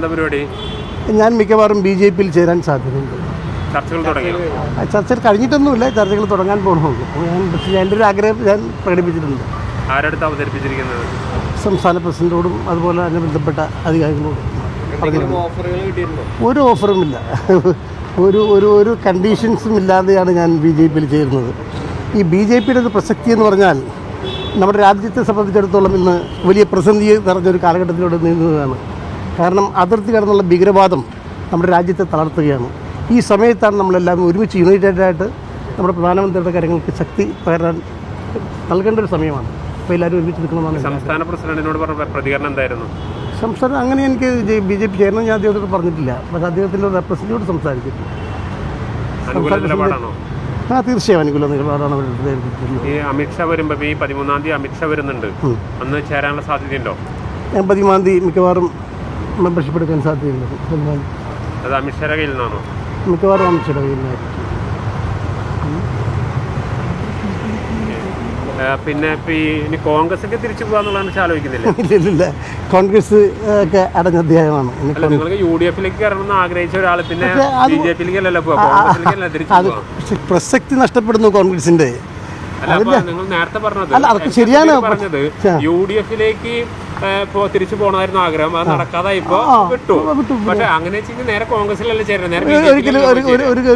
എന്താ പരിപാടി? ഞാൻ മിക്കവാറും BJP-യിൽ ചേരാൻ സാധ്യതയുണ്ട്. ചർച്ചകൾ കഴിഞ്ഞിട്ടൊന്നുമില്ല, ചർച്ചകൾ തുടങ്ങാൻ പോകുന്നുള്ളൂ. എൻ്റെ ഒരു ആഗ്രഹം ഞാൻ പ്രകടിപ്പിച്ചിട്ടുണ്ട്. ആരടുത്ത് അവതരിപ്പിച്ചിരിക്കുന്നത്? സംസ്ഥാന പ്രസിഡന്റോടും അതുപോലെ തന്നെ ബന്ധപ്പെട്ട അധികാരികളോടും. ഒരു ഓഫറുമില്ല, ഒരു കണ്ടീഷൻസും ഇല്ലാതെയാണ് ഞാൻ BJP-യിൽ ചേരുന്നത്. ഈ BJP-യുടെ ഒരു പ്രസക്തി എന്ന് പറഞ്ഞാൽ നമ്മുടെ രാജ്യത്തെ സംബന്ധിച്ചിടത്തോളം ഇന്ന് വലിയ പ്രതിസന്ധി നിറഞ്ഞൊരു കാലഘട്ടത്തിലൂടെ നീങ്ങുന്നതാണ്. കാരണം അതിർത്തി കടന്നുള്ള ഭീകരവാദം നമ്മുടെ രാജ്യത്തെ തളർത്തുകയാണ്. ഈ സമയത്താണ് നമ്മളെല്ലാം ഒരുമിച്ച് യുണൈറ്റഡായിട്ട് നമ്മുടെ പ്രധാനമന്ത്രിയുടെ കാര്യങ്ങൾക്ക് ശക്തി പകരാൻ നൽകേണ്ട ഒരു സമയമാണ്. അപ്പോൾ എല്ലാവരും ഒരുമിച്ച് നിൽക്കണമെന്നാണ്. സംസ്ഥാന പ്രസിഡന്റിനോട് പറഞ്ഞ പ്രതികരണം എന്തായിരുന്നു? സംസ്ഥാനം അങ്ങനെ എനിക്ക് BJP ചേരണം ഞാൻ അദ്ദേഹത്തോട് പറഞ്ഞിട്ടില്ല. പക്ഷേ അദ്ദേഹത്തിൻ്റെ ഒരു റെപ്രസെൻറ്റേറ്റീവോട് സംസാരിച്ചിട്ടുണ്ട്. തീർച്ചയായും അനുകൂല നിലപാടാണ്. ഈ അമിത്ഷാ വരുമ്പോൾ ഈ 13-ാം തീയതി അമിത്ഷാ വരുന്നുണ്ട്, അന്ന് ചേരാനുള്ള സാധ്യതയുണ്ടോ? ഞാൻ 13-ാം തീയതി മിക്കവാറും മെമ്പർഷിപ്പ് എടുക്കാൻ സാധ്യതയുണ്ട്. അത് അമിത്ഷായുടെ കയ്യിൽ നിന്നാണോ? മിക്കവാറും അമിത്ഷായുടെ കയ്യിൽ നിന്നായിരിക്കും. പിന്നെ ഇനി കോൺഗ്രസൊക്കെ തിരിച്ചു പോകാന്നുള്ളതാണ് ആലോചിക്കുന്നില്ല? ഇല്ല, കോൺഗ്രസ് ഒക്കെ അടഞ്ഞ അധ്യായമാണ്. നിങ്ങൾക്ക് UDF-ലേക്ക് കയറണമെന്ന് ആഗ്രഹിച്ച ഒരാൾ പിന്നെ BJP-യിലേക്കല്ലല്ലോ പോവാ, പക്ഷെ പ്രസക്തി നഷ്ടപ്പെടുന്നു കോൺഗ്രസിന്റെ. നിങ്ങൾ നേരത്തെ പറഞ്ഞത് ശരിയാണ്. UDF-ലേക്ക് തിരിച്ചു പോകണമായിരുന്നു ആഗ്രഹം, അത് നടക്കാതായി ഇപ്പോ വിട്ടു. പക്ഷെ അങ്ങനെ നേരെ കോൺഗ്രസിലല്ലേ ചേരുന്നത്?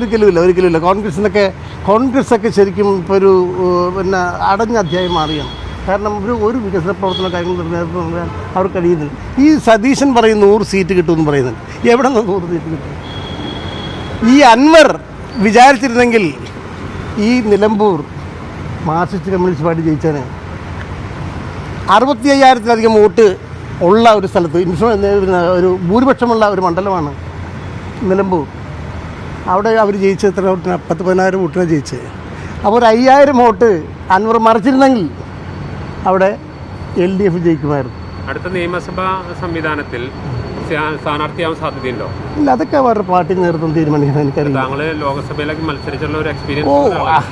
ഒരിക്കലുമില്ല. കോൺഗ്രസൊക്കെ ശരിക്കും ഇപ്പോൾ ഒരു പിന്നെ അടഞ്ഞ അധ്യായം മാറിയാണ്. കാരണം ഒരു വികസന പ്രവർത്തന കാര്യങ്ങൾ നേതൃത്വം നൽകാൻ അവർ കഴിയുന്നില്ല. ഈ സതീശൻ പറയും 100 സീറ്റ് കിട്ടുമെന്ന് പറയുന്നുണ്ട്. എവിടെ നിന്ന് 100 സീറ്റ് കിട്ടും? ഈ അൻവർ വിചാരിച്ചിരുന്നെങ്കിൽ ഈ നിലമ്പൂർ മാർക്സിസ്റ്റ് കമ്മ്യൂണിസ്റ്റ് പാർട്ടി ജയിച്ചാണ്. 65,000-ലധികം വോട്ട് ഉള്ള ഒരു സ്ഥലത്ത് ഒരു ഭൂരിപക്ഷമുള്ള ഒരു മണ്ഡലമാണ് നിലമ്പൂർ. അവിടെ അവർ ജയിച്ചത് എത്ര വോട്ടിന്? 10-15 വോട്ടിനെ ജയിച്ചത്. അപ്പോൾ ഒരു 5,000 വോട്ട് അൻവർ മറിച്ചിരുന്നെങ്കിൽ അവിടെ LDF ജയിക്കുമായിരുന്നു. അടുത്ത നിയമസഭാ സംവിധാനത്തിൽ സ്ഥാനാർത്ഥിയാവാൻ സാധ്യതയുണ്ടോ? ഇല്ല, അതൊക്കെ അവരുടെ പാർട്ടി നേതൃത്വം തീരുമാനിക്കാൻ എനിക്കറിയില്ല. താങ്കൾ ലോകസഭയിലേക്ക് മത്സരിച്ചുള്ള ഒരു എക്സ്പീരിയൻസ്?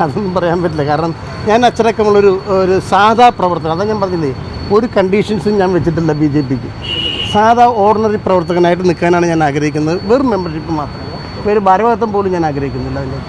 അതൊന്നും പറയാൻ പറ്റില്ല. കാരണം ഞാൻ അച്ചടക്കമുള്ളൊരു സാധാ പ്രവർത്തനം. അതാ ഞാൻ പറഞ്ഞില്ലേ, ഒരു കണ്ടീഷൻസും ഞാൻ വെച്ചിട്ടില്ല BJP-ക്ക്. സാധാ ഓർഡിനറി പ്രവർത്തകനായിട്ട് നിൽക്കാനാണ് ഞാൻ ആഗ്രഹിക്കുന്നത്. വെറും മെമ്പർഷിപ്പ് മാത്രമല്ല, ഒരു ഭാരവാഹിത്വം പോലും ഞാൻ ആഗ്രഹിക്കുന്നില്ല അതിൻ്റെ.